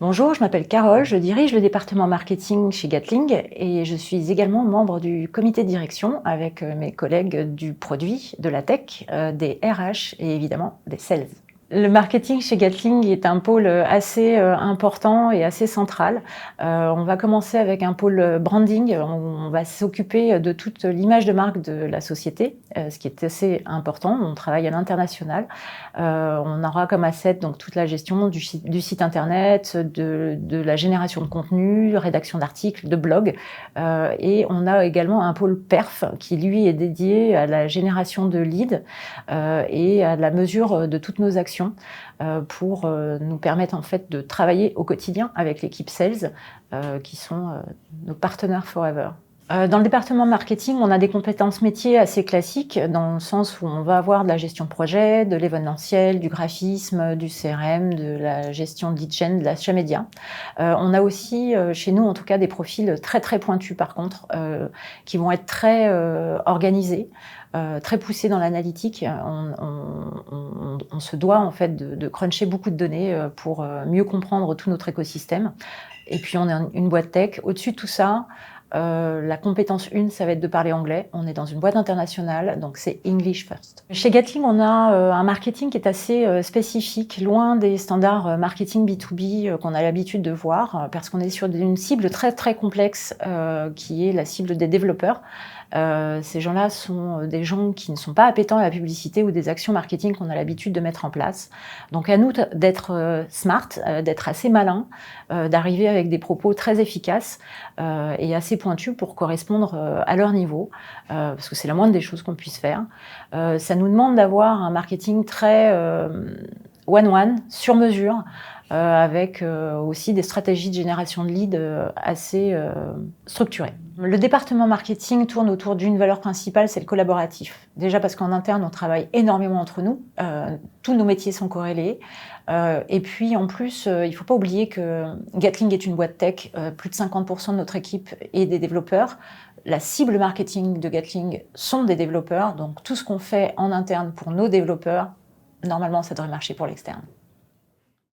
Bonjour, je m'appelle Carole, je dirige le département marketing chez Gatling et je suis également membre du comité de direction avec mes collègues du produit, de la tech, des RH et évidemment des sales. Le marketing chez Gatling est un pôle assez important et assez central. On va commencer avec un pôle branding. On va s'occuper de toute l'image de marque de la société, ce qui est assez important. On travaille à l'international. On aura comme asset donc toute la gestion du site internet, de la génération de contenu, rédaction d'articles, de blogs. Et on a également un pôle perf qui lui est dédié à la génération de leads et à la mesure de toutes nos actions pour nous permettre en fait de travailler au quotidien avec l'équipe sales qui sont nos partenaires forever. Dans le département marketing, on a des compétences métiers assez classiques dans le sens où on va avoir de la gestion de projet, de l'événementiel, du graphisme, du CRM, de la gestion de lead gen, de l'achat média. On a aussi chez nous en tout cas des profils très très pointus par contre qui vont être très organisés. Très poussé dans l'analytique. On se doit en fait de cruncher beaucoup de données pour mieux comprendre tout notre écosystème. Et puis on est une boîte tech. Au-dessus de tout ça, la compétence 1, ça va être de parler anglais. On est dans une boîte internationale, donc c'est English first. Chez Gatling, on a un marketing qui est assez spécifique, loin des standards marketing B2B qu'on a l'habitude de voir, parce qu'on est sur une cible très très complexe qui est la cible des développeurs. Ces gens-là sont des gens qui ne sont pas appétents à la publicité ou des actions marketing qu'on a l'habitude de mettre en place. Donc à nous d'être smart, d'être assez malin, d'arriver avec des propos très efficaces et assez pointus pour correspondre à leur niveau, parce que c'est la moindre des choses qu'on puisse faire. Ça nous demande d'avoir un marketing très one-one, sur mesure, avec aussi des stratégies de génération de leads assez structurées. Le département marketing tourne autour d'une valeur principale, c'est le collaboratif. Déjà parce qu'en interne, on travaille énormément entre nous, tous nos métiers sont corrélés. Et puis en plus, il ne faut pas oublier que Gatling est une boîte tech, plus de 50% de notre équipe est des développeurs. La cible marketing de Gatling sont des développeurs, donc tout ce qu'on fait en interne pour nos développeurs, normalement ça devrait marcher pour l'externe.